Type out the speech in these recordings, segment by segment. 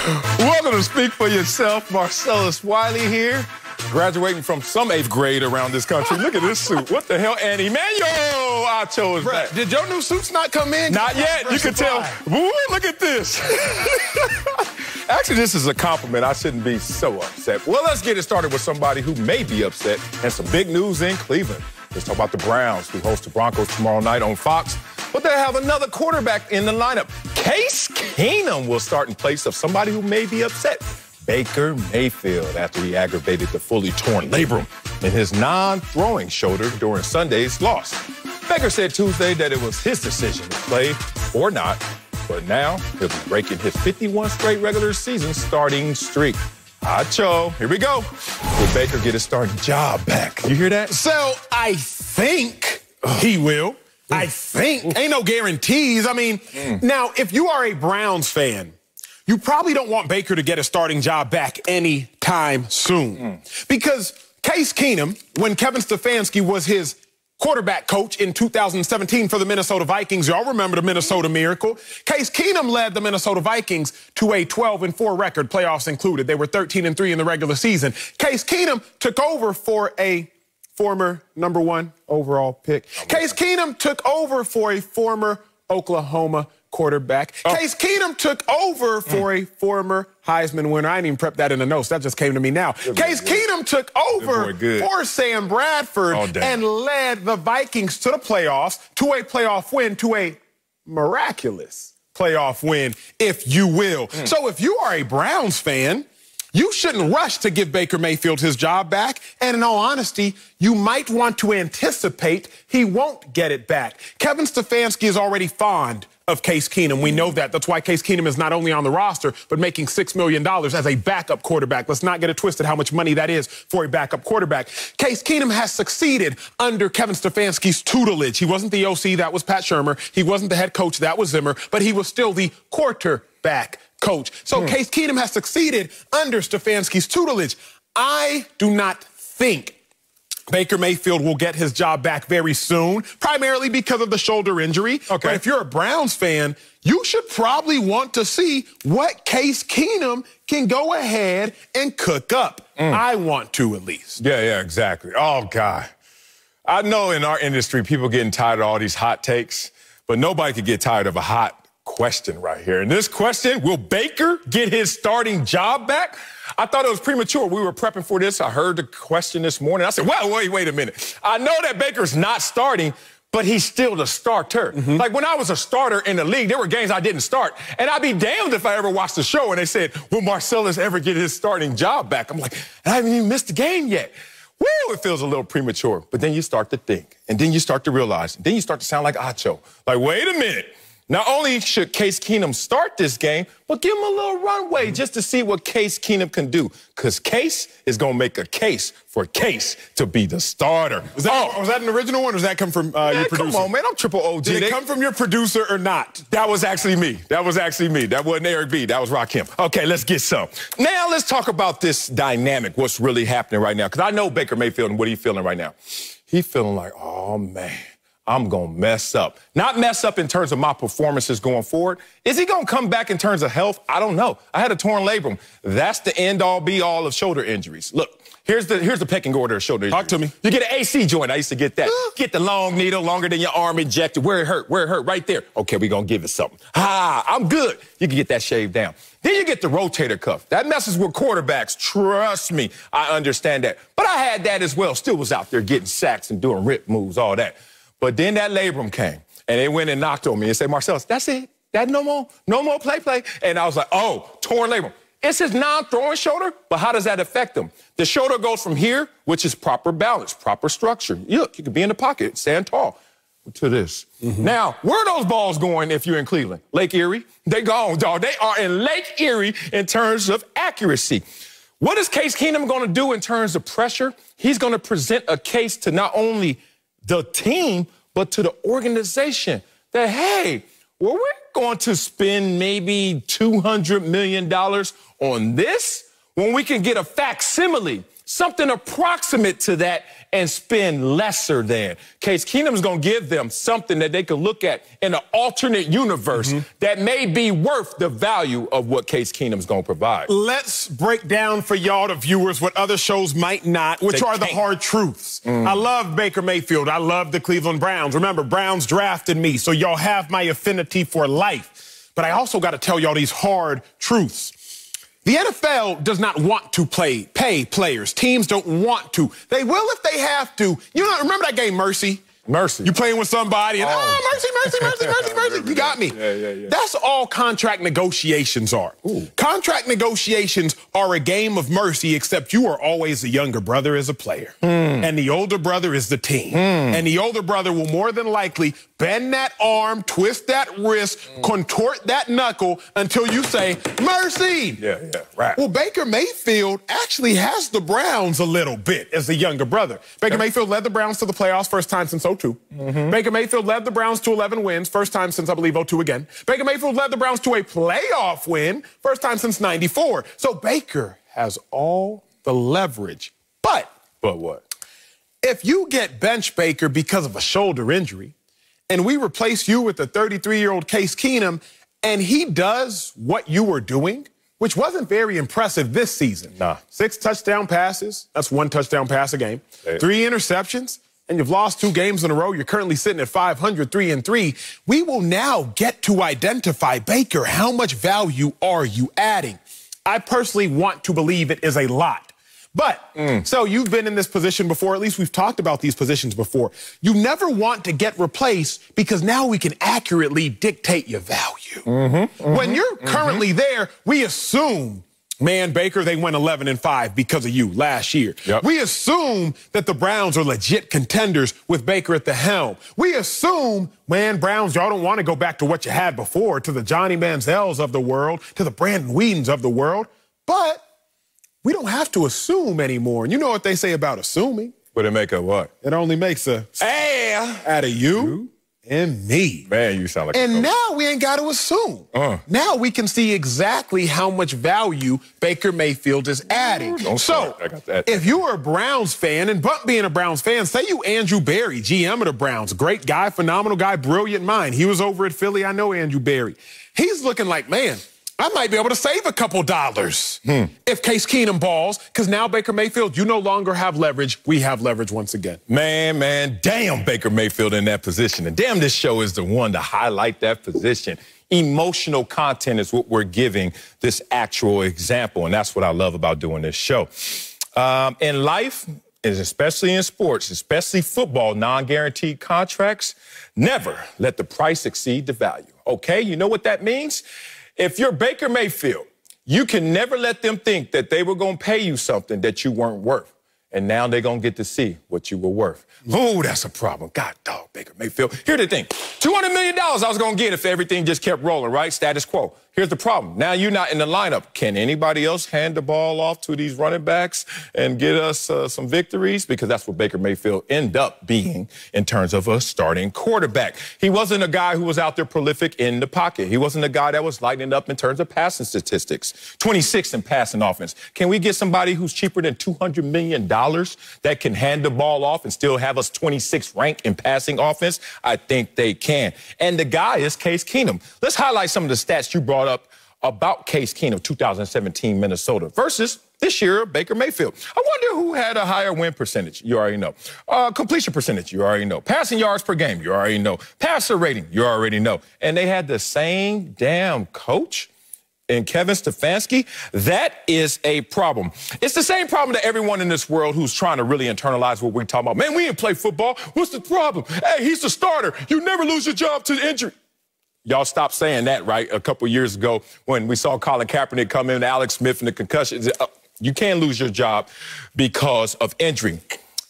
Welcome to Speak for Yourself. Marcellus Wiley here, graduating from some 8th grade around this country. Look at this suit. What the hell? And Emmanuel Acho is back. Did your new suits not come in? Not yet. You can tell. Woo, look at this. Actually, this is a compliment. I shouldn't be so upset. Well, let's get it started with somebody who may be upset and some big news in Cleveland. Let's talk about the Browns, who host the Broncos tomorrow night on Fox. But they have another quarterback in the lineup. Case Keenum will start in place of somebody who may be upset, Baker Mayfield, after he aggravated the fully torn labrum in his non-throwing shoulder during Sunday's loss. Baker said Tuesday that it was his decision to play or not, but now he'll be breaking his 51 straight regular season starting streak. Acho, here we go. Will Baker get his starting job back? You hear that? So I think he will. I think. Ain't no guarantees. I mean, now, if you are a Browns fan, you probably don't want Baker to get a starting job back anytime soon. Because Case Keenum, when Kevin Stefanski was his quarterback coach in 2017 for the Minnesota Vikings, y'all remember the Minnesota Miracle, Case Keenum led the Minnesota Vikings to a 12-4 record, playoffs included. They were 13-3 in the regular season. Case Keenum took over for a former #1 overall pick. Case Keenum took over for a former Oklahoma quarterback. Case Keenum took over for a former Heisman winner. I didn't even prep that in the notes. That just came to me now. Case Keenum took over for Sam Bradford and led the Vikings to the playoffs, to a playoff win, to a miraculous playoff win, if you will. So if you are a Browns fan, you shouldn't rush to give Baker Mayfield his job back. And in all honesty, you might want to anticipate he won't get it back. Kevin Stefanski is already fond of Case Keenum. We know that. That's why Case Keenum is not only on the roster, but making $6 million as a backup quarterback. Let's not get it twisted how much money that is for a backup quarterback. Case Keenum has succeeded under Kevin Stefanski's tutelage. He wasn't the OC, that was Pat Shurmur. He wasn't the head coach, that was Zimmer, but he was still the quarterback coach. So Case Keenum has succeeded under Stefanski's tutelage. I do not think Baker Mayfield will get his job back very soon, primarily because of the shoulder injury. But if you're a Browns fan, you should probably want to see what Case Keenum can go ahead and cook up. I want to, at least. Yeah, exactly. Oh, God. I know in our industry, people getting tired of all these hot takes, but nobody could get tired of a hot question right here. And this question, will Baker get his starting job back? I thought it was premature. We were prepping for this. I heard the question this morning. I said, well, wait a minute. I know that Baker's not starting, but he's still the starter. Like when I was a starter in the league, there were games I didn't start. And I'd be damned if I ever watched the show and they said, will Marcellus ever get his starting job back? I'm like, I haven't even missed the game yet. Woo, it feels a little premature. But then you start to think, and then you start to realize, and then you start to sound like Acho. Like, wait a minute. Not only should Case Keenum start this game, but give him a little runway just to see what Case Keenum can do. Because Case is going to make a case for Case to be the starter. Was that an original one, or does that come from your producer? Come on, man. I'm triple OG. Did it come from your producer or not? That was actually me. That wasn't Eric B. That was Rakim. Okay, let's get some. Now, let's talk about this dynamic, what's really happening right now. Because I know Baker Mayfield and what he's feeling right now. He's feeling like, oh, man, I'm going to mess up. Not mess up in terms of my performances going forward. Is he going to come back in terms of health? I don't know. I had a torn labrum. That's the end-all, be-all of shoulder injuries. Look, here's the pecking order of shoulder injuries. Talk to me. You get an AC joint. I used to get that. Get the long needle, longer than your arm injected. Where it hurt, right there. Okay, we're going to give it something. I'm good. You can get that shaved down. Then you get the rotator cuff. That messes with quarterbacks. Trust me, I understand that. But I had that as well. Still was out there getting sacks and doing rip moves, all that. But then that labrum came, and it went and knocked on me and said, Marcellus, that's it. That no more play. And I was like, oh, torn labrum. It's his non-throwing shoulder, but how does that affect him? The shoulder goes from here, which is proper balance, proper structure. Look, you could be in the pocket, stand tall, to this. Now, where are those balls going if you're in Cleveland? Lake Erie? They gone, dog. They are in Lake Erie in terms of accuracy. What is Case Keenum going to do in terms of pressure? He's going to present a case to not only the team, but to the organization that, hey, well, we're going to spend maybe $200 million on this when we can get a facsimile something approximate to that and spend lesser than. Case Keenum's going to give them something that they can look at in an alternate universe that may be worth the value of what Case Keenum's going to provide. Let's break down for y'all, the viewers, what other shows might not, which are the hard truths. I love Baker Mayfield. I love the Cleveland Browns. Remember, Browns drafted me, so y'all have my affinity for life. But I also got to tell y'all these hard truths. The NFL does not want to pay players. Teams don't want to. They will if they have to. You know, remember that game, Mercy? Mercy. You playing with somebody and, mercy. You got me. Yeah. That's all contract negotiations are. Contract negotiations are a game of mercy, except you are always the younger brother as a player. And the older brother is the team. And the older brother will more than likely bend that arm, twist that wrist, contort that knuckle until you say, mercy. Yeah, right. Well, Baker Mayfield actually has the Browns a little bit as the younger brother. Baker Mayfield led the Browns to the playoffs first time since 02. Baker Mayfield led the Browns to 11 wins, first time since, I believe, 02 again. Baker Mayfield led the Browns to a playoff win, first time since 94. So Baker has all the leverage. But what? If you get bench Baker because of a shoulder injury, and we replace you with a 33-year-old Case Keenum, and he does what you were doing, which wasn't very impressive this season. 6 touchdown passes. That's 1 touchdown pass a game. 3 interceptions. And you've lost 2 games in a row. You're currently sitting at 500, 3-3. We will now get to identify, Baker, how much value are you adding? I personally want to believe it is a lot. But, so you've been in this position before, at least we've talked about these positions before. You never want to get replaced because now we can accurately dictate your value. When you're currently there, we assume, man, Baker, they went 11-5 because of you last year. We assume that the Browns are legit contenders with Baker at the helm. We assume, man, Browns, y'all don't want to go back to what you had before, to the Johnny Manziels of the world, to the Brandon Whedons of the world. But we don't have to assume anymore. And you know what they say about assuming? But it make a what? It only makes a out of you and me. Man, you sound like and a coach. now we ain't got to assume. Now we can see exactly how much value Baker Mayfield is adding. So if you are a Browns fan, and Buck being a Browns fan, say you Andrew Berry, GM of the Browns, great guy, phenomenal guy, brilliant mind. He was over at Philly. I know Andrew Berry. He's looking like, man, I might be able to save a couple dollars if Case Keenum balls, because now Baker Mayfield, you no longer have leverage. We have leverage once again. Man, damn Baker Mayfield in that position. And damn, this show is the one to highlight that position. Emotional content is what we're giving this actual example, and that's what I love about doing this show. In life, and especially in sports, especially football, non-guaranteed contracts, never let the price exceed the value. Okay, you know what that means? If you're Baker Mayfield, you can never let them think that they were going to pay you something that you weren't worth. And now they're going to get to see what you were worth. Ooh, that's a problem. God, dog, Baker Mayfield. Here's the thing. $200 million I was going to get if everything just kept rolling, right? Status quo. Here's the problem. Now you're not in the lineup. Can anybody else hand the ball off to these running backs and get us some victories? Because that's what Baker Mayfield ended up being in terms of a starting quarterback. He wasn't a guy who was out there prolific in the pocket. He wasn't a guy that was lighting up in terms of passing statistics. 26 in passing offense. Can we get somebody who's cheaper than $200 million that can hand the ball off and still have us 26th ranked in passing offense? I think they can. And the guy is Case Keenum. Let's highlight some of the stats you brought up about Case Keenum, 2017 Minnesota versus this year Baker Mayfield. I wonder who had a higher win percentage. You already know. Completion percentage. You already know. Passing yards per game. You already know. Passer rating. You already know. And they had the same damn coach and Kevin Stefanski. That is a problem. It's the same problem to everyone in this world who's trying to really internalize what we're talking about. Man, we didn't play football. What's the problem? Hey, he's the starter. You never lose your job to injury. Y'all stopped saying that, right? A couple years ago when we saw Colin Kaepernick come in, Alex Smith, and the concussions. You can't lose your job because of injury.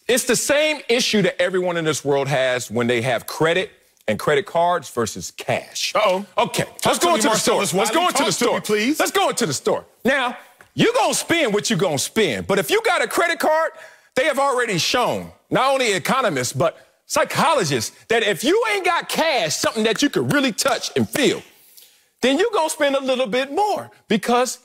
It's the same issue that everyone in this world has when they have credit and credit cards versus cash. Okay, let's go into the store. Let's go into the store, please. Let's go into the store. Now, you're going to spend what you're going to spend. But if you got a credit card, they have already shown, not only economists, but psychologists, that if you ain't got cash, something that you could really touch and feel, then you're going to spend a little bit more because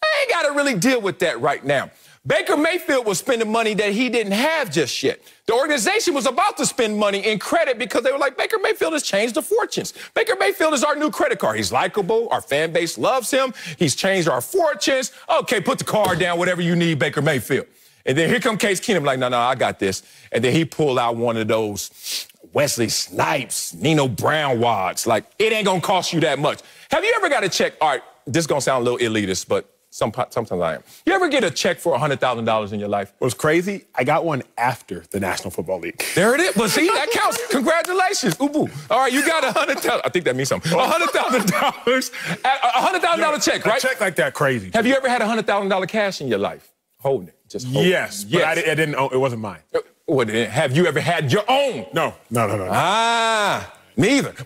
I ain't got to really deal with that right now. Baker Mayfield was spending money that he didn't have just yet. The organization was about to spend money in credit because they were like, Baker Mayfield has changed the fortunes. Baker Mayfield is our new credit card. He's likable. Our fan base loves him. He's changed our fortunes. Okay, put the card down, whatever you need, Baker Mayfield. And then here come Case Keenum, like, no, I got this. And then he pulled out one of those Wesley Snipes, Nino Brown wads. Like, it ain't going to cost you that much. Have you ever got a check? All right, this is going to sound a little elitist, but sometimes I am. You ever get a check for $100,000 in your life? What's crazy? I got one after the National Football League. There it is. But see, that counts. Congratulations. Ooh, all right, you got $100,000. I think that means something. $100,000. $100,000 check, right? A check like that, crazy. Have you ever had $100,000 cash in your life? Holding it. Just holding yes, it. But I didn't own it. It wasn't mine. Well, have you ever had your own? No. Neither.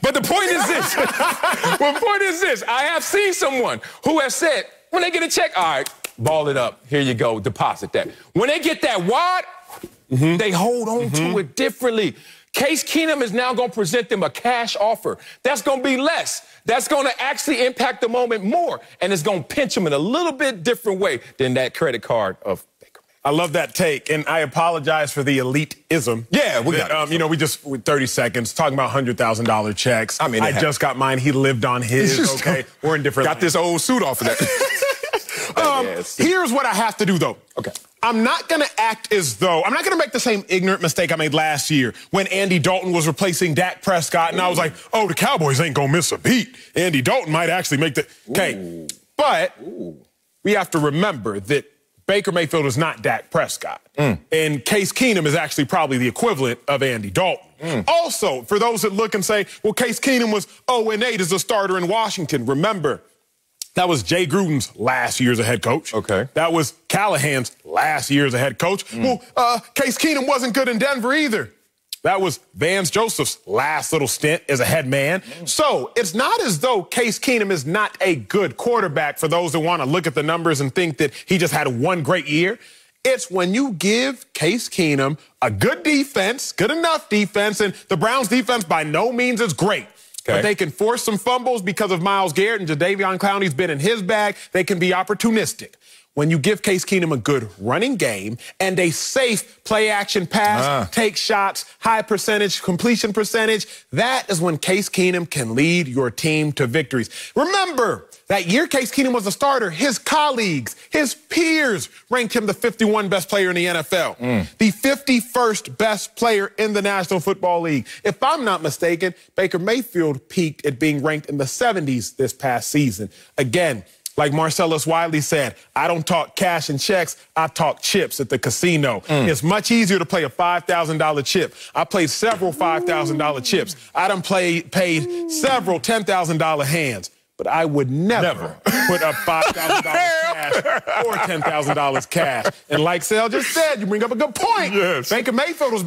But the point is this. The point is this. I have seen someone who has said, when they get a check, all right, ball it up. Here you go. Deposit that. When they get that wad, they hold on to it differently. Case Keenum is now going to present them a cash offer. That's going to be less. That's going to actually impact the moment more. And it's going to pinch them in a little bit different way than that credit card of Baker. I love that take, and I apologize for the elitism. Yeah, we got it. We just, with 30 seconds, talking about $100,000 checks. I mean, I just got mine. He lived on his, okay? We're in different Got this old suit off of that. Here's what I have to do, though. Okay. I'm not going to act as though, I'm not going to make the same ignorant mistake I made last year when Andy Dalton was replacing Dak Prescott, and I was like, oh, the Cowboys ain't going to miss a beat. Andy Dalton might actually make the... Okay, but we have to remember that Baker Mayfield is not Dak Prescott. And Case Keenum is actually probably the equivalent of Andy Dalton. Also, for those that look and say, well, Case Keenum was 0-8 as a starter in Washington, remember, that was Jay Gruden's last year as a head coach. Okay. That was Callahan's last year as a head coach. Well, Case Keenum wasn't good in Denver either. That was Vance Joseph's last little stint as a head man. So it's not as though Case Keenum is not a good quarterback for those that want to look at the numbers and think that he just had one great year. It's when you give Case Keenum a good defense, good enough defense, and the Browns' defense by no means is great. But they can force some fumbles because of Myles Garrett, and Jadeveon Clowney's been in his bag. They can be opportunistic. When you give Case Keenum a good running game and a safe play-action pass, take shots, high percentage, completion percentage, that is when Case Keenum can lead your team to victories. Remember, that year Case Keenum was a starter, his colleagues, his peers ranked him the 51st best player in the NFL, the 51st best player in the National Football League. If I'm not mistaken, Baker Mayfield peaked at being ranked in the 70s this past season. Again, like Marcellus Wiley said, I don't talk cash and checks, I talk chips at the casino. It's much easier to play a $5,000 chip. I played several $5,000 chips. I done paid several $10,000 hands. But I would never put up $5,000 cash or $10,000 cash. And like Sal just said, you bring up a good point. Yes. Baker Mayfield was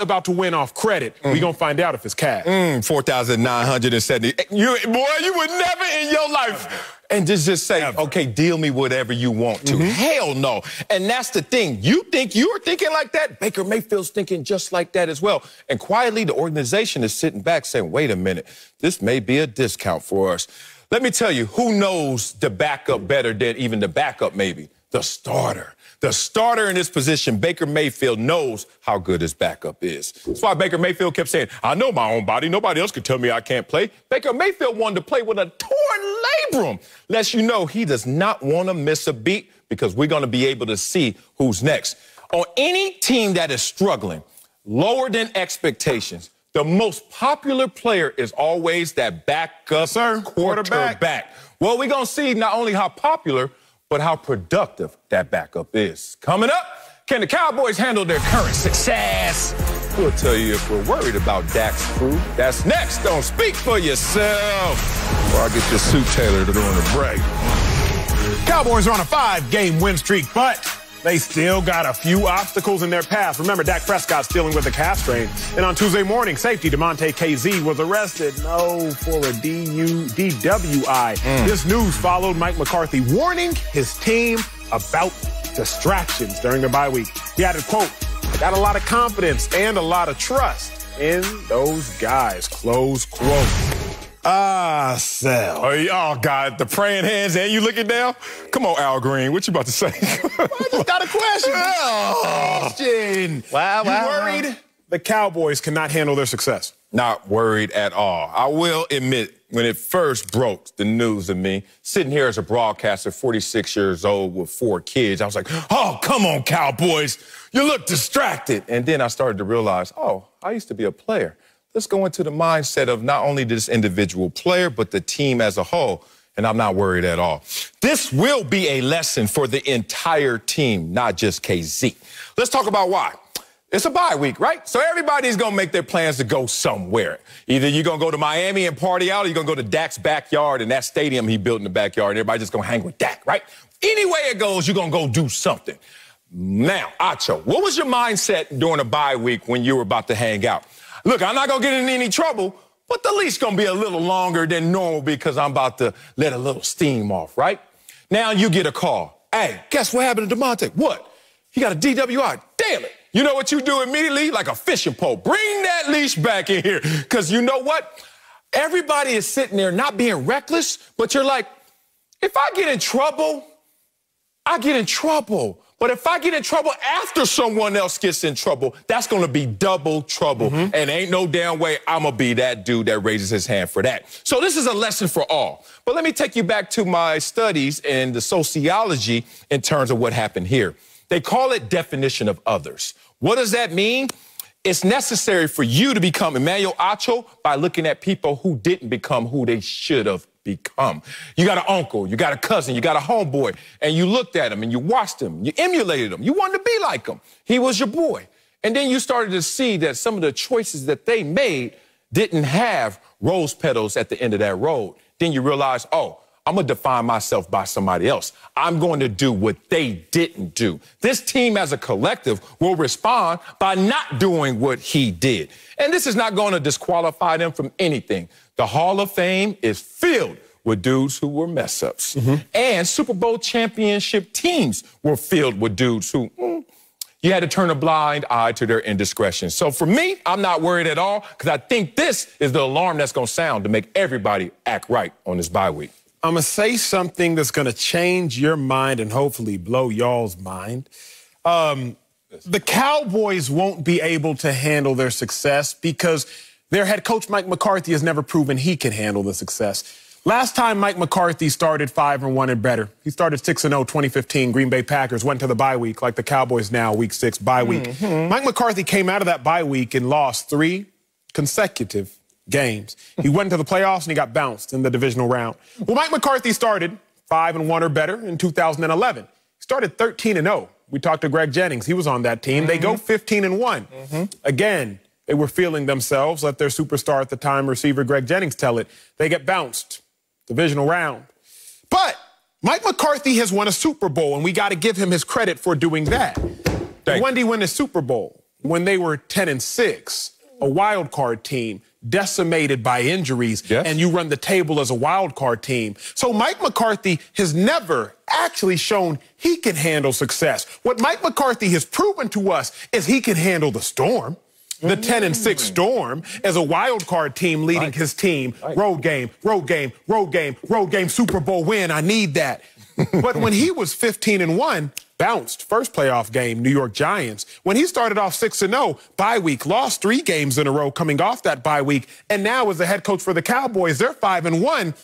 about to win off credit. We're going to find out if it's cash. 4,970. Boy, you would never in your life. And just say, okay, deal me whatever you want to. Hell no. And that's the thing. You think you're thinking like that? Baker Mayfield's thinking just like that as well. And quietly, the organization is sitting back saying, wait a minute, this may be a discount for us. Let me tell you, who knows the backup better than even the backup maybe? The starter. The starter in this position, Baker Mayfield, knows how good his backup is. That's why Baker Mayfield kept saying, I know my own body. Nobody else could tell me I can't play. Baker Mayfield wanted to play with a torn labrum. Lets you know he does not want to miss a beat because we're going to be able to see who's next. On any team that is struggling, lower than expectations, the most popular player is always that backup quarterback. Well, we're going to see not only how popular, but how productive that backup is. Coming up, can the Cowboys handle their current success? We'll tell you if we're worried about Dak's crew. That's next on Speak for Yourself. Before I get this suit tailored during the break. Cowboys are on a 5-game win streak, but they still got a few obstacles in their path. Remember, Dak Prescott's dealing with a calf strain. And on Tuesday morning, safety DeMonte KZ was arrested, for a DWI. This news followed Mike McCarthy warning his team about distractions during the bye week. He added, quote, I got a lot of confidence and a lot of trust in those guys, close quote. Sell. Oh, God, the praying hands and you looking down? Come on, Al Green, what you about to say? I just got a question. Wow. You worried the Cowboys cannot handle their success? Not worried at all. I will admit, when it first broke the news to me, sitting here as a broadcaster, 46 years old with 4 kids, I was like, oh, come on, Cowboys. You look distracted. And then I started to realize, oh, I used to be a player. Let's go into the mindset of not only this individual player, but the team as a whole. And I'm not worried at all. This will be a lesson for the entire team, not just KZ. Let's talk about why. It's a bye week, right? So everybody's going to make their plans to go somewhere. Either you're going to go to Miami and party out, or you're going to go to Dak's backyard and that stadium he built in the backyard, and everybody's just going to hang with Dak, right? Any way it goes, you're going to go do something. Now, Acho, what was your mindset during a bye week when you were about to hang out? Look, I'm not going to get in any trouble, but the leash going to be a little longer than normal because I'm about to let a little steam off, right? Now you get a call. Hey, guess what happened to DeMonte? What? He got a DWI. Damn it. You know what you do immediately? Like a fishing pole. Bring that leash back in here. Because you know what? Everybody is sitting there not being reckless, but you're like, if I get in trouble, I get in trouble. But if I get in trouble after someone else gets in trouble, that's going to be double trouble. And ain't no damn way I'm going to be that dude that raises his hand for that. So this is a lesson for all. But let me take you back to my studies and the sociology in terms of what happened here. They call it definition of others. What does that mean? It's necessary for you to become Emmanuel Acho by looking at people who didn't become who they should have become. You got an uncle, you got a cousin, you got a homeboy, and you looked at him and you watched him, you emulated him, you wanted to be like him. He was your boy. And then you started to see that some of the choices that they made didn't have rose petals at the end of that road. Then you realize, oh, I'm going to define myself by somebody else. I'm going to do what they didn't do. This team as a collective will respond by not doing what he did. And this is not going to disqualify them from anything. The Hall of Fame is filled with dudes who were mess-ups. And Super Bowl championship teams were filled with dudes who, you had to turn a blind eye to their indiscretion. So for me, I'm not worried at all because I think this is the alarm that's going to sound to make everybody act right on this bye week. I'm going to say something that's going to change your mind and hopefully blow y'all's mind. The Cowboys won't be able to handle their success because their head coach, Mike McCarthy, has never proven he can handle the success. Last time Mike McCarthy started 5-1 and better, he started 6-0, 2015, Green Bay Packers, went to the bye week like the Cowboys now, week 6 bye week. Mike McCarthy came out of that bye week and lost 3 consecutive games. He went to the playoffs and he got bounced in the divisional round. Well, Mike McCarthy started 5-1 or better in 2011. He started 13-0. We talked to Greg Jennings. He was on that team. They go 15-1. Again, they were feeling themselves. Let their superstar at the time, receiver Greg Jennings, tell it. They get bounced. Divisional round. But Mike McCarthy has won a Super Bowl, and we got to give him his credit for doing that. When did he win a Super Bowl? When they were 10-6, a wild card team, decimated by injuries, and you run the table as a wild card team. So Mike McCarthy has never actually shown he can handle success. What Mike McCarthy has proven to us is he can handle the storm. The 10-6 Storm as a wild card team leading his team. Road game, road game, road game, road game, Super Bowl win. I need that. But when he was 15-1, bounced first playoff game, New York Giants. When he started off 6-0, bye week, lost 3 games in a row coming off that bye week. And now as the head coach for the Cowboys, they're 5-1.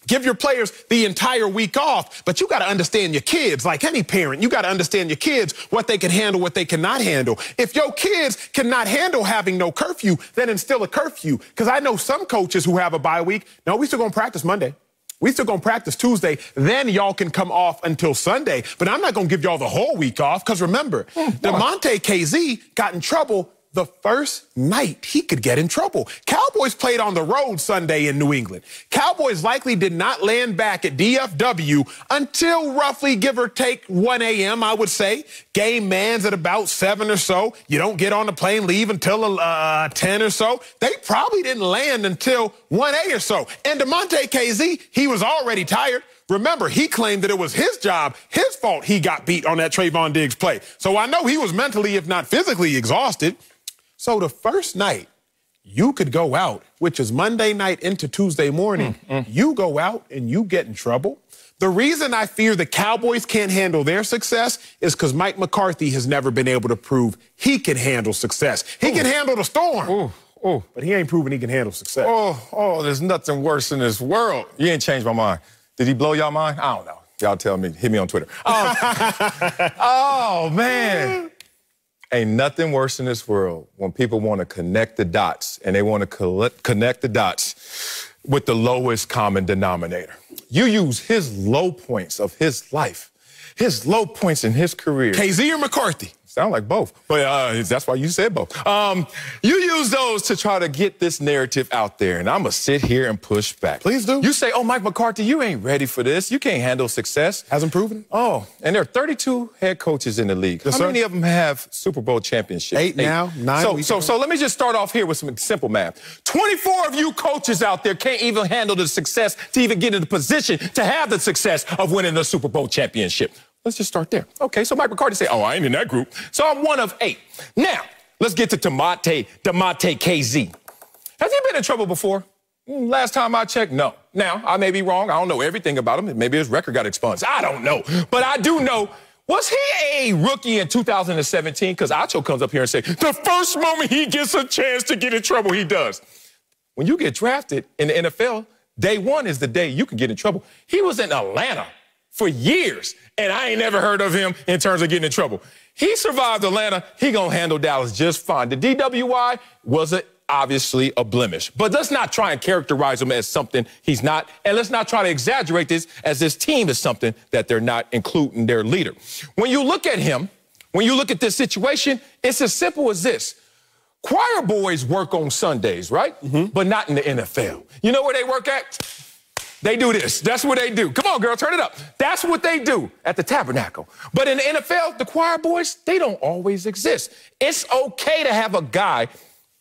Give your players the entire week off, but you got to understand your kids. Like any parent, you got to understand your kids, what they can handle, what they cannot handle. If your kids cannot handle having no curfew, then instill a curfew. Because I know some coaches who have a bye week, no, we still going to practice Monday. We still going to practice Tuesday. Then y'all can come off until Sunday. But I'm not going to give y'all the whole week off because remember, DeMonte KZ got in trouble the first night he could get in trouble. Cowboys played on the road Sunday in New England. Cowboys likely did not land back at DFW until roughly, give or take, 1 a.m., I would say. Game man's at about 7 or so. You don't get on the plane, leave until 10 or so. They probably didn't land until 1 or so. And DeMonte KZ, he was already tired. Remember, he claimed that it was his job, his fault he got beat on that Trayvon Diggs play. So I know he was mentally, if not physically, exhausted. So the first night you could go out, which is Monday night into Tuesday morning. You go out and you get in trouble. The reason I fear the Cowboys can't handle their success is because Mike McCarthy has never been able to prove he can handle success. He can handle the storm, but he ain't proven he can handle success. There's nothing worse in this world. You ain't changed my mind. Did he blow y'all mind? I don't know. Y'all tell me. Hit me on Twitter. Oh, man. Ain't nothing worse in this world when people want to connect the dots, and they want to connect the dots with the lowest common denominator. You use his low points of his life, his low points in his career. KZ or McCarthy? Sound like both, but that's why you said both. You use those to try to get this narrative out there, and I'm going to sit here and push back. Please do. You say, oh, Mike McCarthy, you ain't ready for this. You can't handle success. Hasn't proven it. Oh, and there are 32 head coaches in the league. Yes, How sir. many of them have Super Bowl championships? 8 now, 9. So let me just start off here with some simple math. 24 of you coaches out there can't even handle the success to even get in the position to have the success of winning the Super Bowl championship. Let's just start there. Okay, so Mike McCarthy say, oh, I ain't in that group. So I'm one of 8. Now, let's get to Damontae KZ. Has he been in trouble before? Last time I checked, no. Now, I may be wrong. I don't know everything about him. Maybe his record got expunged. I don't know. But I do know, was he a rookie in 2017? Because Acho comes up here and says, the first moment he gets a chance to get in trouble, he does. When you get drafted in the NFL, day one is the day you can get in trouble. He was in Atlanta for years, and I ain't never heard of him in terms of getting in trouble. He survived Atlanta. He gonna handle Dallas just fine. The DWI was obviously a blemish, but let's not try and characterize him as something he's not, and let's not try to exaggerate this as this team is something that they're not, including their leader. When you look at him, when you look at this situation, it's as simple as this. Choir boys work on Sundays, right? But not in the NFL. You know where they work at? They do this. That's what they do. Come on, girl, turn it up. That's what they do at the Tabernacle. But in the NFL, the choir boys, they don't always exist. It's okay to have a guy.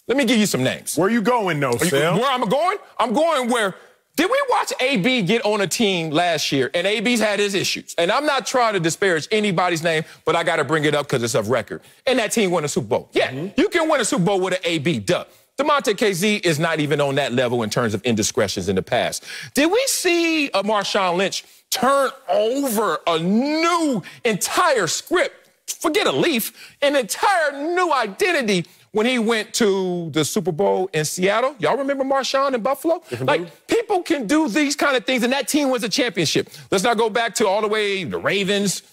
Let me give you some names. Where you going, though, Phil? Where I'm going? I'm going where. Did we watch AB get on a team last year? And AB's had his issues. And I'm not trying to disparage anybody's name, but I got to bring it up because it's of record. And that team won a Super Bowl. Yeah, you can win a Super Bowl with an AB, duh. Damontae KZ is not even on that level in terms of indiscretions in the past. Did we see a Marshawn Lynch turn over a new entire script? Forget a leaf, an entire new identity when he went to the Super Bowl in Seattle. Y'all remember Marshawn in Buffalo? Like, people can do these kind of things, and that team wins a championship. Let's not go back to all the way the Ravens.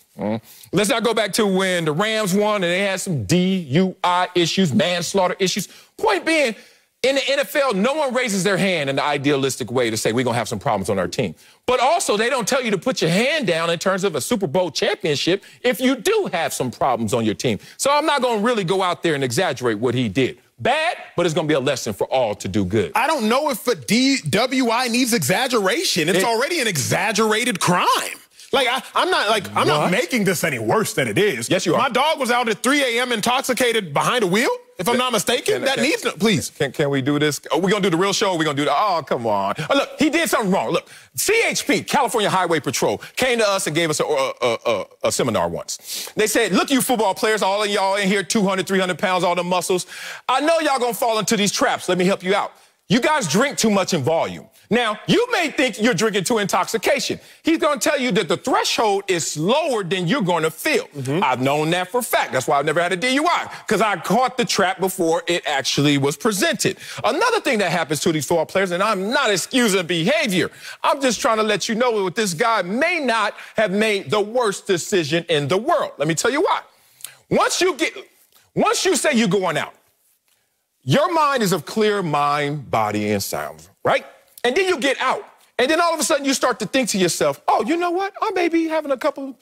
Let's not go back to when the Rams won and they had some DUI issues, manslaughter issues. Point being, in the NFL, no one raises their hand in the idealistic way to say we're going to have some problems on our team. But also, they don't tell you to put your hand down in terms of a Super Bowl championship if you do have some problems on your team. So I'm not going to really go out there and exaggerate what he did. Bad, but it's going to be a lesson for all to do good. I don't know if a DWI needs exaggeration. It's already an exaggerated crime. Like, I'm not making this any worse than it is. Yes, you are. My dog was out at 3 a.m. intoxicated behind a wheel, if I'm not mistaken. That needs no, please. Can we do this? Are we going to do the real show or are we going to do the, oh, come on. Look, he did something wrong. Look, CHP, California Highway Patrol, came to us and gave us a seminar once. They said, look, you football players, all of y'all in here, 200, 300 pounds, all the muscles. I know y'all going to fall into these traps. Let me help you out. You guys drink too much in volume. Now, you may think you're drinking to intoxication. He's going to tell you that the threshold is lower than you're going to feel. I've known that for a fact. That's why I've never had a DUI, because I caught the trap before it actually was presented. Another thing that happens to these football players, and I'm not excusing behavior, I'm just trying to let you know that this guy may not have made the worst decision in the world. Let me tell you why. Once you say you're going out, your mind is of clear mind, body, and sound, right? And then you get out. And then all of a sudden you start to think to yourself, oh, you know what? I may be having I'm going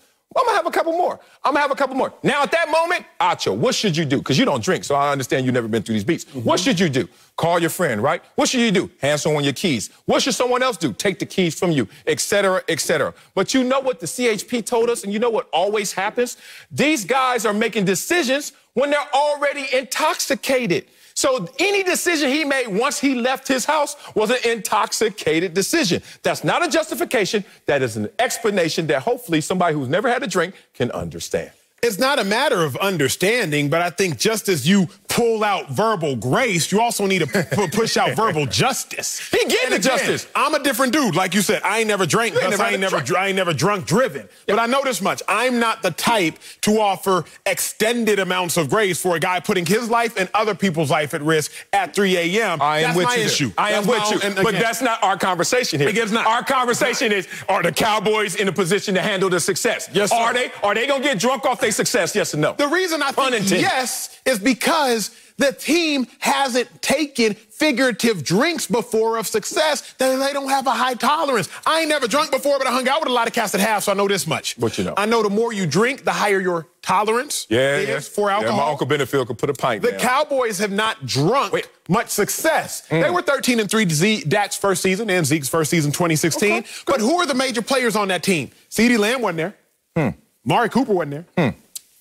to have a couple more. I'm going to have a couple more. Now, at that moment, Acho, what should you do? Because you don't drink, so I understand you've never been through these beats. What should you do? Call your friend, right? What should you do? Hand someone your keys. What should someone else do? Take the keys from you, et cetera, et cetera. But you know what the CHP told us, and you know what always happens? These guys are making decisions when they're already intoxicated. So any decision he made once he left his house was an intoxicated decision. That's not a justification. That is an explanation that hopefully somebody who's never had a drink can understand. It's not a matter of understanding, but I think just as you pull out verbal grace, you also need to push out verbal justice. He getting the justice. I'm a different dude. Like you said, I ain't never drank, thus I ain't never drunk driven. Yep. But I know this much. I'm not the type to offer extended amounts of grace for a guy putting his life and other people's life at risk at 3 a.m. That's my issue. I am with you. But that's not our conversation here. It's not. Our conversation is, are the Cowboys in a position to handle the success? Yes, sir. Are they going to get drunk off their success? Yes or no? The reason I think yes is because the team hasn't taken figurative drinks before of success, that they don't have a high tolerance. I ain't never drunk before, but I hung out with a lot of cats that have, so I know this much. What you know? I know the more you drink, the higher your tolerance is for alcohol. Yeah, my Uncle Benefield could put a pint down. The Cowboys have not drunk much success. They were 13-3 Dak's first season and Zeke's first season, 2016. Okay, but who are the major players on that team? CeeDee Lamb wasn't there. Mari Cooper wasn't there.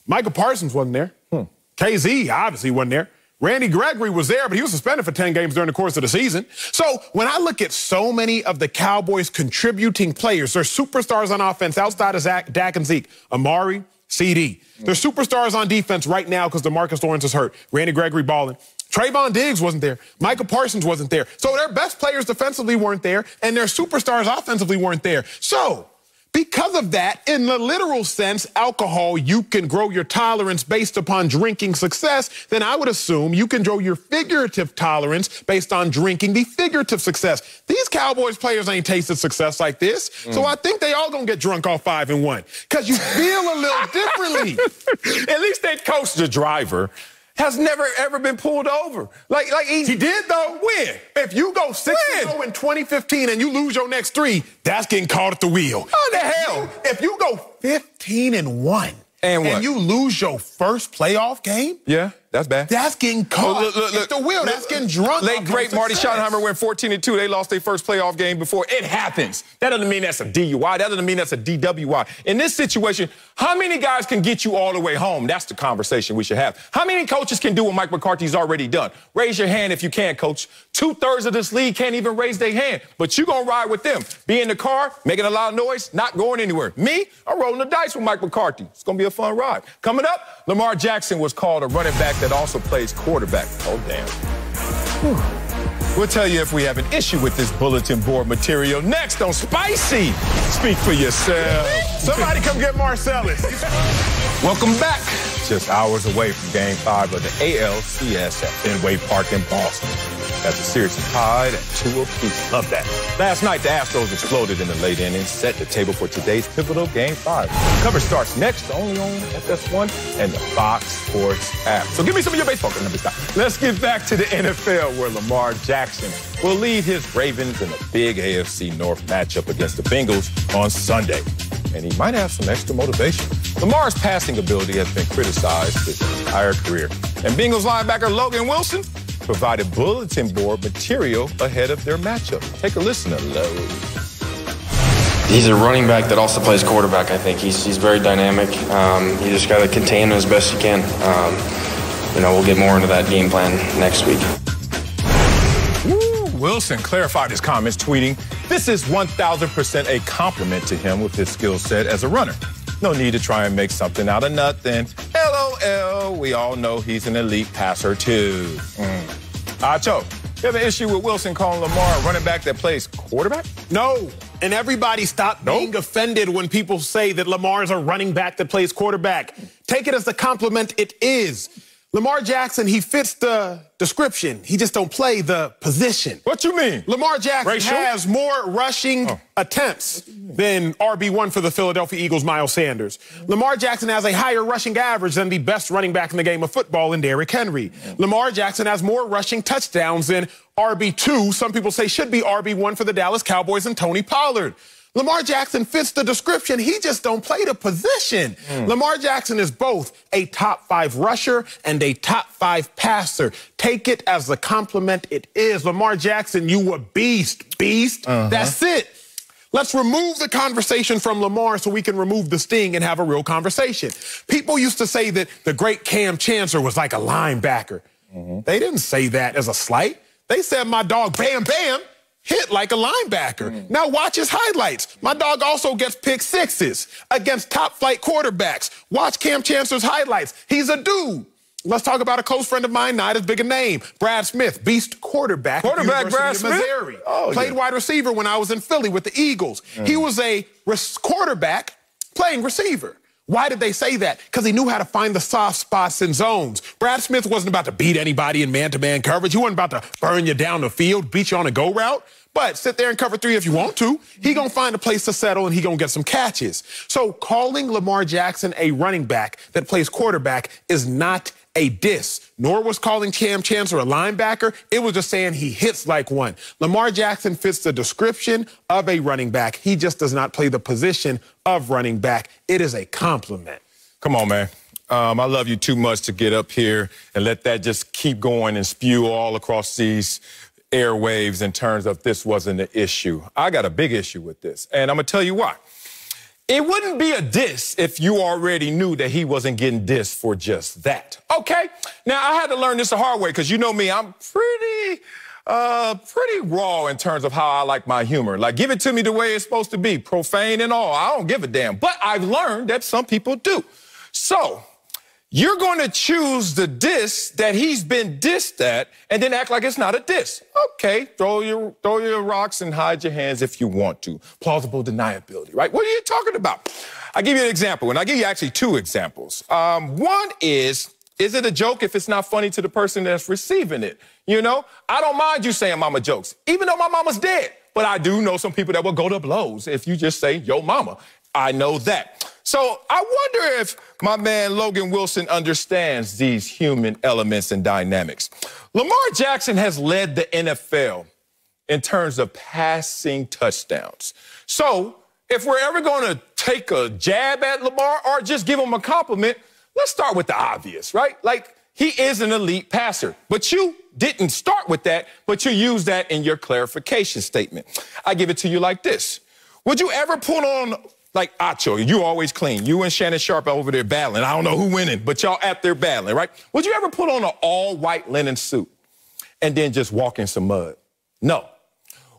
Michael Parsons wasn't there. KZ obviously wasn't there. Randy Gregory was there, but he was suspended for 10 games during the course of the season. So when I look at so many of the Cowboys contributing players, they're superstars on offense outside of Dak and Zeke. Amari, CD. They're superstars on defense right now because DeMarcus Lawrence is hurt. Randy Gregory balling. Trayvon Diggs wasn't there. Michael Parsons wasn't there. So their best players defensively weren't there, and their superstars offensively weren't there. So because of that, in the literal sense, alcohol, you can grow your tolerance based upon drinking success, then I would assume you can grow your figurative tolerance based on drinking the figurative success. These Cowboys players ain't tasted success like this, so I think they all gonna get drunk off 5 and 1, because you feel a little differently. At least they coach the driver. Has never, ever been pulled over. Like he did, though. When? If you go 6-0 in 2015 and you lose your next 3, that's getting caught at the wheel. How the hell? If you go 15-1 and you lose your first playoff game, that's bad. That's getting caught at the wheel. That's getting drunk. Late great Marty Schottenheimer went 14-2. They lost their first playoff game before. It happens. That doesn't mean that's a DUI. That doesn't mean that's a DWI. In this situation, how many guys can get you all the way home? That's the conversation we should have. How many coaches can do what Mike McCarthy's already done? Raise your hand if you can, coach. 2/3 of this league can't even raise their hand. But you gonna ride with them. Be in the car, making a lot of noise, not going anywhere. Me, I'm rolling the dice with Mike McCarthy. It's gonna be a fun ride. Coming up, Lamar Jackson was called a running back that also plays quarterback. Oh, damn. Whew. We'll tell you if we have an issue with this bulletin board material next on Spicy. Speak for yourself. Somebody come get Marcellus. Welcome back. Just hours away from Game 5 of the ALCS at Fenway Park in Boston. As the series is tied at 2 apiece. Love that. Last night, the Astros exploded in the late innings, set the table for today's pivotal Game 5. Coverage starts next only on FS1 and the Fox Sports app. So give me some of your baseball numbers now. Let's get back to the NFL, where Lamar Jackson will lead his Ravens in a big AFC North matchup against the Bengals on Sunday. And he might have some extra motivation. Lamar's passing ability has been criticized his entire career. And Bengals linebacker Logan Wilson provided bulletin board material ahead of their matchup. Take a listen to Logan. He's a running back that also plays quarterback, I think. He's very dynamic. You just got to contain him as best you can. We'll get more into that game plan next week. Wilson clarified his comments, tweeting, "This is 1,000% a compliment to him with his skill set as a runner. No need to try and make something out of nothing. LOL, we all know he's an elite passer too." Acho, you have an issue with Wilson calling Lamar a running back that plays quarterback? No. And everybody stop being offended when people say that Lamar's a running back that plays quarterback. Take it as the compliment it is. Lamar Jackson, he fits the description. He just don't play the position. What you mean? Lamar Jackson has more rushing attempts than RB1 for the Philadelphia Eagles, Miles Sanders. Lamar Jackson has a higher rushing average than the best running back in the game of football in Derrick Henry. Lamar Jackson has more rushing touchdowns than RB2. Some people say should be RB1 for the Dallas Cowboys and Tony Pollard. Lamar Jackson fits the description. He just don't play the position. Lamar Jackson is both a top 5 rusher and a top 5 passer. Take it as the compliment it is. Lamar Jackson, you a beast. Beast. That's it. Let's remove the conversation from Lamar so we can remove the sting and have a real conversation. People used to say that the great Cam Chancellor was like a linebacker. They didn't say that as a slight. They said my dog Bam Bam hit like a linebacker. Now watch his highlights. My dog also gets pick sixes against top flight quarterbacks. Watch Cam Chancellor's highlights. He's a dude. Let's talk about a close friend of mine, not as big a name. Brad Smith, beast quarterback. Quarterback Brad Smith? Missouri. Played wide receiver when I was in Philly with the Eagles. He was a quarterback playing receiver. Why did they say that? Because he knew how to find the soft spots and zones. Brad Smith wasn't about to beat anybody in man-to-man coverage. He wasn't about to burn you down the field, beat you on a go route. But sit there and cover 3 if you want to. He gonna find a place to settle and he gonna get some catches. So calling Lamar Jackson a running back that plays quarterback is not a diss, nor was calling Cam Chancellor a linebacker. It was just saying he hits like one. Lamar Jackson fits the description of a running back. He just does not play the position of running back. It is a compliment. Come on, man. I love you too much to get up here and let that just keep going and spew all across these airwaves in terms of this wasn't an issue. I got a big issue with this, and I'm going to tell you why. It wouldn't be a diss if you already knew that he wasn't getting dissed for just that. Okay? Now, I had to learn this the hard way because you know me, I'm pretty raw in terms of how I like my humor. Like, give it to me the way it's supposed to be, profane and all. I don't give a damn. But I've learned that some people do. So, you're going to choose the diss that he's been dissed at and then act like it's not a diss. Okay, throw your rocks and hide your hands if you want to. Plausible deniability, right? What are you talking about? I'll give you an example, and I'll give you actually 2 examples. One is it a joke if it's not funny to the person that's receiving it? You know, I don't mind you saying mama jokes, even though my mama's dead. But I do know some people that will go to blows if you just say, yo, mama. I know that. So I wonder if my man Logan Wilson understands these human elements and dynamics. Lamar Jackson has led the NFL in terms of passing touchdowns. So if we're ever going to take a jab at Lamar or just give him a compliment, let's start with the obvious, right? Like, he is an elite passer. But you didn't start with that, but you used that in your clarification statement. I give it to you like this. Would you ever put on, like Acho, you always clean. You and Shannon Sharp over there battling. I don't know who winning, but y'all out there battling, right? Would you ever put on an all-white linen suit and then just walk in some mud? No.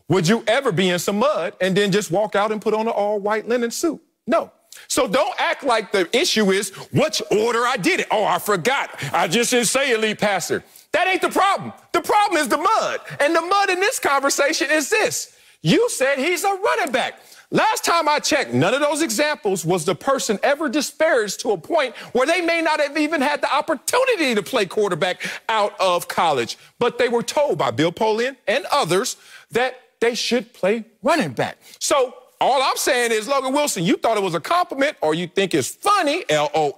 Would you ever be in some mud and then just walk out and put on an all-white linen suit? No. So don't act like the issue is which order I did it. Oh, I forgot. I just didn't say elite passer. That ain't the problem. The problem is the mud. And the mud in this conversation is this. You said he's a running back. Last time I checked, none of those examples was the person ever disparaged to a point where they may not have even had the opportunity to play quarterback out of college. But they were told by Bill Polian and others that they should play running back. So all I'm saying is, Logan Wilson, you thought it was a compliment or you think it's funny, LOL.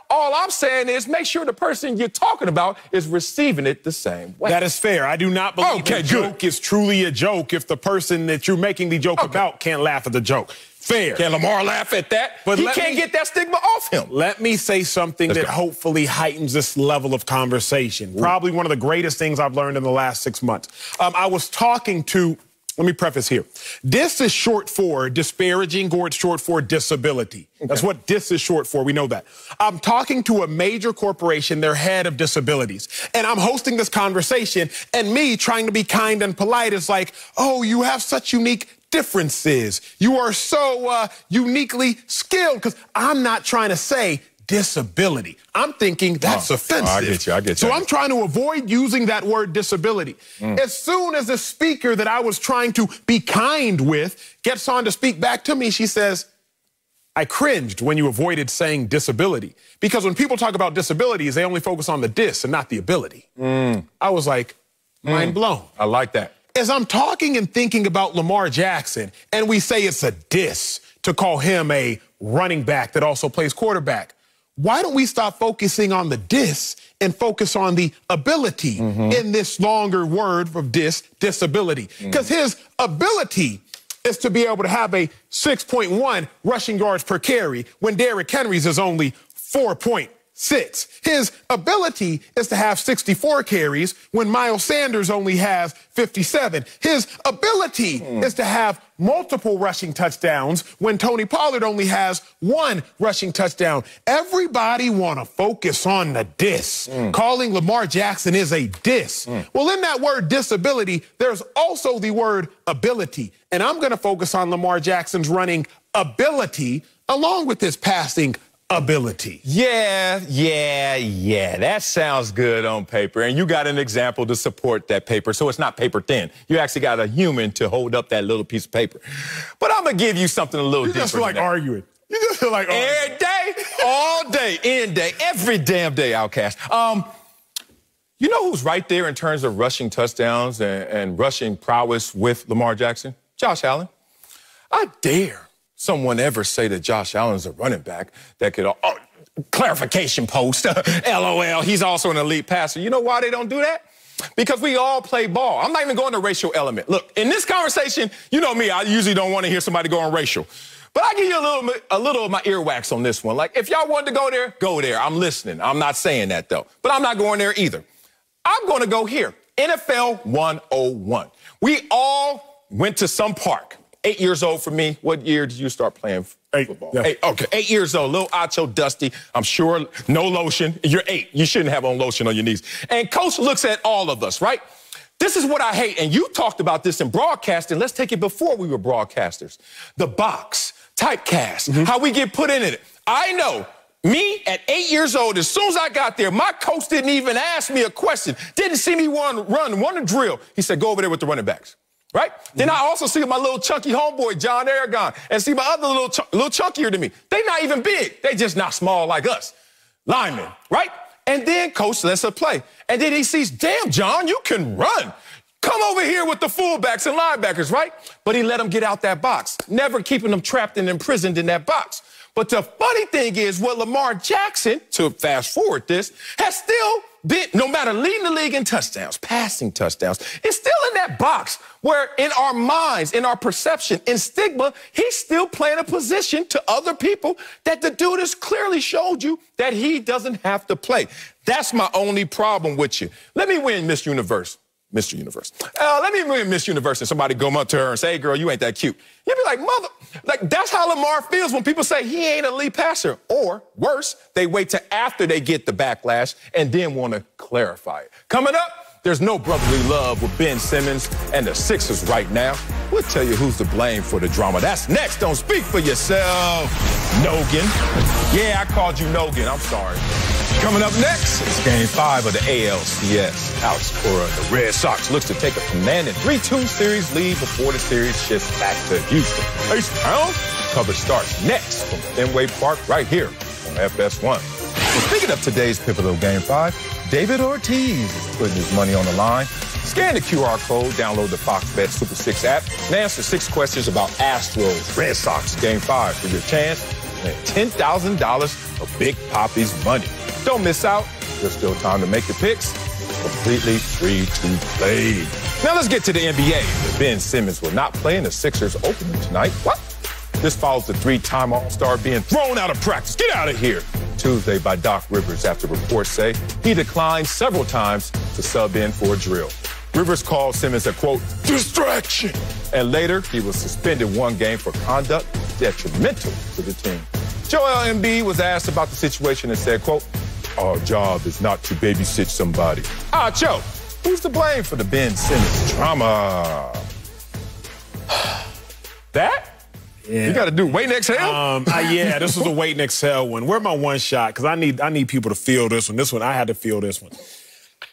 All I'm saying is make sure the person you're talking about is receiving it the same way. That is fair. I do not believe the joke is truly a joke if the person that you're making the joke about can't laugh at the joke. Fair. Can Lamar laugh at that? But he can't get that stigma off him. Let me say something that hopefully heightens this level of conversation. Ooh. Probably one of the greatest things I've learned in the last 6 months. I was talking to... Let me preface here. Dis is short for disparaging, or it's short for disability. Okay. That's what dis is short for. We know that. I'm talking to a major corporation, their head of disabilities, and I'm hosting this conversation, and me trying to be kind and polite is like, oh, you have such unique differences. You are so uniquely skilled, because I'm not trying to say disability. I'm thinking that's offensive. I get you. So I'm trying to avoid using that word disability. As soon as the speaker that I was trying to be kind with gets on to speak back to me, she says, I cringed when you avoided saying disability. Because when people talk about disabilities, they only focus on the dis and not the ability. I was like, mind blown. I like that. As I'm talking and thinking about Lamar Jackson, and we say it's a diss to call him a running back that also plays quarterback, why don't we stop focusing on the dis and focus on the ability in this longer word of disability? Because his ability is to be able to have a 6.1 rushing yards per carry when Derrick Henry's is only 4.8. 6. His ability is to have 64 carries when Miles Sanders only has 57. His ability is to have multiple rushing touchdowns when Tony Pollard only has 1 rushing touchdown. Everybody want to focus on the diss. Calling Lamar Jackson is a diss. Well, in that word disability, there's also the word ability. And I'm going to focus on Lamar Jackson's running ability along with his passing ability. Yeah. That sounds good on paper. And you got an example to support that paper, so it's not paper thin. You actually got a human to hold up that little piece of paper. But I'm going to give you something a little different. You just feel like arguing. You just feel like arguing. Every day, all day, any day, every damn day, Outcast. You know who's right there in terms of rushing touchdowns and rushing prowess with Lamar Jackson? Josh Allen. I dare someone ever say that Josh Allen's a running back that could, clarification post, LOL, he's also an elite passer. You know why they don't do that? Because we all play ball. I'm not even going to racial element. Look, in this conversation, you know me, I usually don't want to hear somebody going racial. But I give you a little of my earwax on this one. Like, if y'all wanted to go there, go there. I'm listening. I'm not saying that, though. But I'm not going there either. I'm going to go here. NFL 101. We all went to some park. 8 years old for me. What year did you start playing football? Yeah. 8, okay, 8 years old. Little Acho, dusty. I'm sure no lotion. You're 8. You shouldn't have on lotion on your knees. And Coach looks at all of us, right? This is what I hate. And you talked about this in broadcasting. Let's take it before we were broadcasters. The box, typecast, how we get put in it. I know. Me, at 8 years old, as soon as I got there, my coach didn't even ask me a question. Didn't see me run a drill. He said, go over there with the running backs. Right? Then I also see my little chunky homeboy, John Aragon, and see my other little chunkier than me. They not even big. They just not small like us. Linemen, right? And then Coach lets us play. And then he sees, damn, John, you can run. Come over here with the fullbacks and linebackers, right? But he let them get out that box, never keeping them trapped and imprisoned in that box. But the funny thing is, what Lamar Jackson, to fast forward this, has still been, no matter leading the league in touchdowns, passing touchdowns, is still in that box where in our minds, in our perception, in stigma, he's still playing a position to other people that the dude has clearly showed you that he doesn't have to play. That's my only problem with you. Let me win Miss Universe. Mr. Universe. Let me win Miss Universe and somebody go up to her and say, hey, girl, you ain't that cute. You'd be like, mother, like, that's how Lamar feels when people say he ain't a lead passer. Or worse, they wait till after they get the backlash and then want to clarify it. Coming up, there's no brotherly love with Ben Simmons and the Sixers right now. We'll tell you who's to blame for the drama. That's next. Don't speak for yourself, Nogan. Yeah, I called you Nogan. I'm sorry. Coming up next, it's Game 5 of the ALCS. Alex Cora, the Red Sox, looks to take a commanding 3-2 series lead before the series shifts back to Houston. H-Town. Coverage starts next from Fenway Park right here on FS1. Well, speaking of today's pivotal Game 5, David Ortiz is putting his money on the line. Scan the QR code, download the Fox Bet Super 6 app, and answer 6 questions about Astros, Red Sox Game 5 for your chance to win $10,000 of Big Papi's money. Don't miss out. There's still time to make your picks. Completely free to play. Now let's get to the NBA. Ben Simmons will not play in the Sixers opener tonight. What? This follows the 3-time All-Star being thrown out of practice. Get out of here. Tuesday by Doc Rivers after reports say he declined several times to sub in for a drill. Rivers called Simmons a, quote, distraction. And later, he was suspended 1 game for conduct detrimental to the team. Joel Embiid was asked about the situation and said, quote, our job is not to babysit somebody. Joe, who's to blame for the Ben Simmons drama? That? Yeah. You got to do wait and exhale? Yeah, this was a wait and exhale one. Where my one shot? Because I need people to feel this one. This one, I had to feel this one.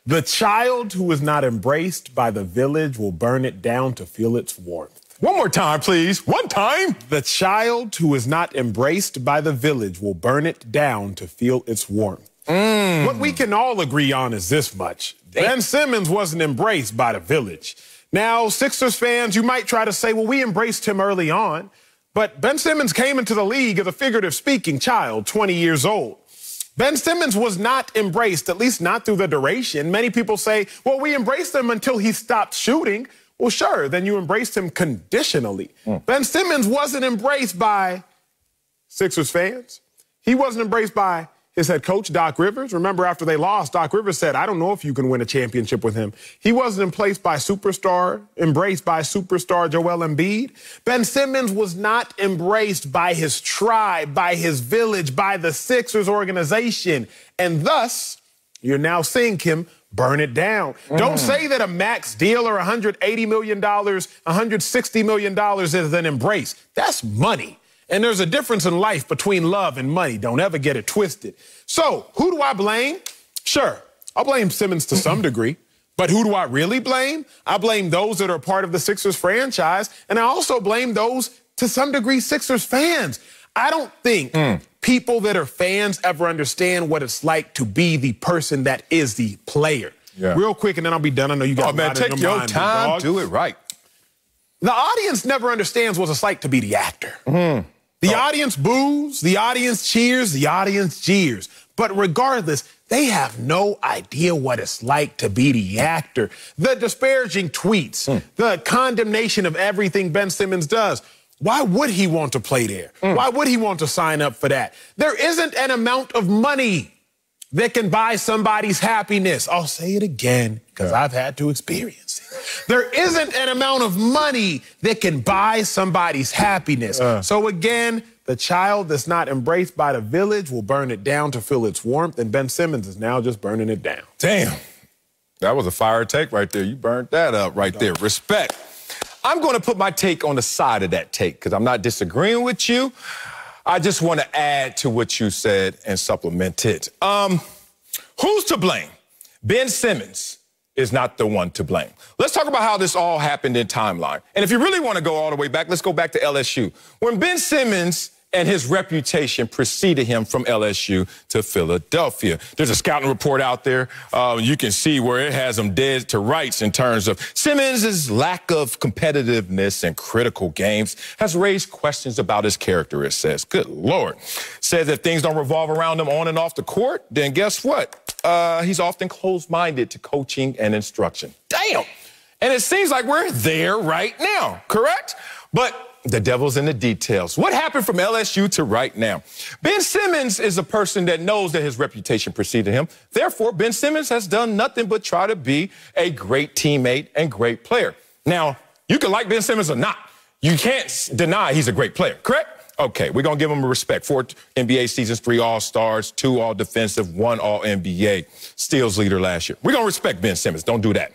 The child who is not embraced by the village will burn it down to feel its warmth. One more time, please. One time. The child who is not embraced by the village will burn it down to feel its warmth. What we can all agree on is this much. Ben Simmons wasn't embraced by the village. Now, Sixers fans, you might try to say, well, we embraced him early on. But Ben Simmons came into the league as a figurative speaking child, 20 years old. Ben Simmons was not embraced, at least not through the duration. Many people say, well, we embraced him until he stopped shooting. Well, sure, then you embraced him conditionally. Ben Simmons wasn't embraced by Sixers fans. He wasn't embraced by his head coach, Doc Rivers. Remember, after they lost, Doc Rivers said, I don't know if you can win a championship with him. He wasn't embraced by superstar Joel Embiid. Ben Simmons was not embraced by his tribe, by his village, by the Sixers organization. And thus, you're now seeing him burn it down. Don't say that a max deal or $180 million, $160 million is an embrace. That's money. And there's a difference in life between love and money. Don't ever get it twisted. So, who do I blame? Sure, I'll blame Simmons to some degree. But who do I really blame? I blame those that are part of the Sixers franchise. And I also blame those, to some degree, Sixers fans. I don't think people that are fans ever understand what it's like to be the person that is the player. Yeah. Real quick, and then I'll be done. I know you got man, take your time, do it right. The audience never understands what it's like to be the actor. The audience boos, the audience cheers, the audience jeers. But regardless, they have no idea what it's like to be the actor. The disparaging tweets, the condemnation of everything Ben Simmons does. Why would he want to play there? Why would he want to sign up for that? There isn't an amount of money that can buy somebody's happiness. I'll say it again because I've had to experience it. There isn't an amount of money that can buy somebody's happiness. So again, the child that's not embraced by the village will burn it down to feel its warmth, and Ben Simmons is now just burning it down. Damn. That was a fire take right there. You burned that up right there. Respect. I'm going to put my take on the side of that take because I'm not disagreeing with you. I just want to add to what you said and supplement it. Who's to blame? Ben Simmons is not the one to blame. Let's talk about how this all happened in timeline. And if you really want to go all the way back, let's go back to LSU. When Ben Simmons and his reputation preceded him from LSU to Philadelphia. There's a scouting report out there. You can see where it has him dead to rights in terms of Simmons' lack of competitiveness in critical games has raised questions about his character, it says. Good Lord. Says if things don't revolve around him on and off the court, then guess what? He's often closed-minded to coaching and instruction. Damn. And it seems like we're there right now, correct? But the devil's in the details. What happened from LSU to right now? Ben Simmons is a person that knows that his reputation preceded him. Therefore, Ben Simmons has done nothing but try to be a great teammate and great player. Now, you can like Ben Simmons or not. You can't deny he's a great player, correct? Okay, we're going to give him respect. 4 NBA seasons, 3 All-Stars, 2 All-Defensive, 1 All-NBA. Steals leader last year. We're going to respect Ben Simmons. Don't do that.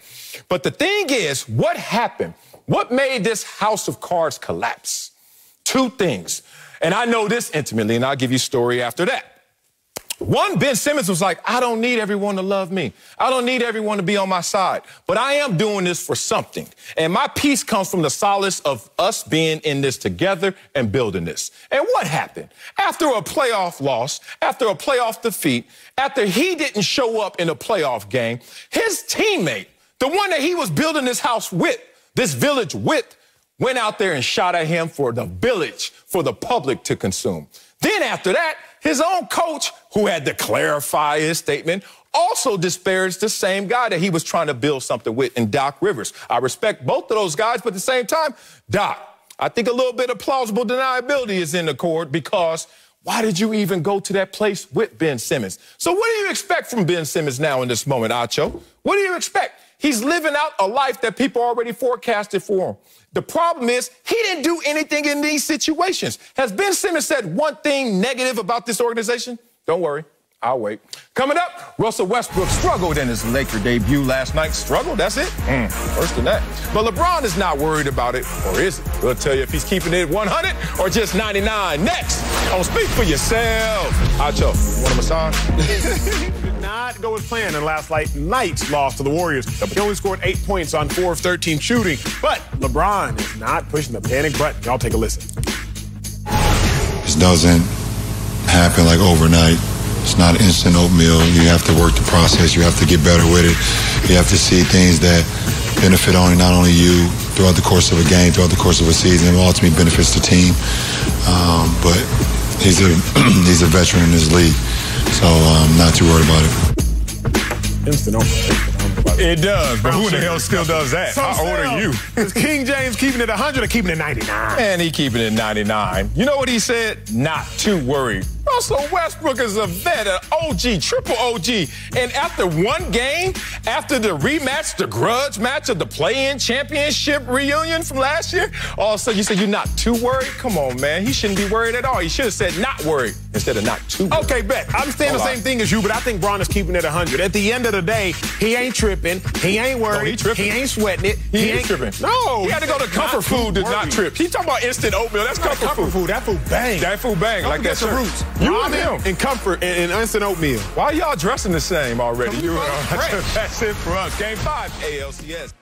But the thing is, what happened? What made this house of cards collapse? 2 things. And I know this intimately, and I'll give you a story after that. One, Ben Simmons was like, I don't need everyone to love me. I don't need everyone to be on my side. But I am doing this for something. And my peace comes from the solace of us being in this together and building this. And what happened? After a playoff loss, after a playoff defeat, after he didn't show up in a playoff game, his teammate, the one that he was building this house with, this village with, went out there and shot at him for the village, for the public to consume. Then after that, his own coach, who had to clarify his statement, also disparaged the same guy that he was trying to build something with in Doc Rivers. I respect both of those guys, but at the same time, Doc, I think a little bit of plausible deniability is in the court because why did you even go to that place with Ben Simmons? So what do you expect from Ben Simmons now in this moment, Acho? What do you expect? He's living out a life that people already forecasted for him. The problem is he didn't do anything in these situations. Has Ben Simmons said one thing negative about this organization? Don't worry. I'll wait. Coming up, Russell Westbrook struggled in his Laker debut last night. Struggled? That's it? Worse than that. But LeBron is not worried about it, or is he? We'll tell you if he's keeping it 100 or just 99. Next on Speak for Yourself. Acho, you want a massage? Did not go as planned in last night's loss to the Warriors. He only scored 8 points on 4 of 13 shooting. But LeBron is not pushing the panic button. Y'all take a listen. This doesn't happen like overnight. It's not instant oatmeal. You have to work the process. You have to get better with it. You have to see things that benefit not only you throughout the course of a game, throughout the course of a season, and ultimately benefits the team. But he's a veteran in this league, so I'm not too worried about it. Instant oatmeal. It does, but who the hell still does that? So How old are you? Is King James keeping it 100 or keeping it 99? And he keeping it 99. You know what he said? Not too worried. Russell Westbrook is a vet, an OG, triple OG. And after one game, after the rematch, the grudge match of the play-in championship reunion from last year, all of a sudden you say you're not too worried? Come on, man. He shouldn't be worried at all. He should have said not worried instead of not too worried. Okay, bet. I'm saying the same thing as you, but I think Bron is keeping it 100. At the end of the day, he ain't tripping. He ain't worried. No, he tripping. He ain't sweating it. He ain't tripping. No. He had to go to comfort food to not trip. He talking about instant oatmeal. That's comfort food. That food bang. That food bang. Don't like that the roots. You and him. And comfort and instant oatmeal. Why y'all dressing the same already? That's it for us. Game 5, ALCS.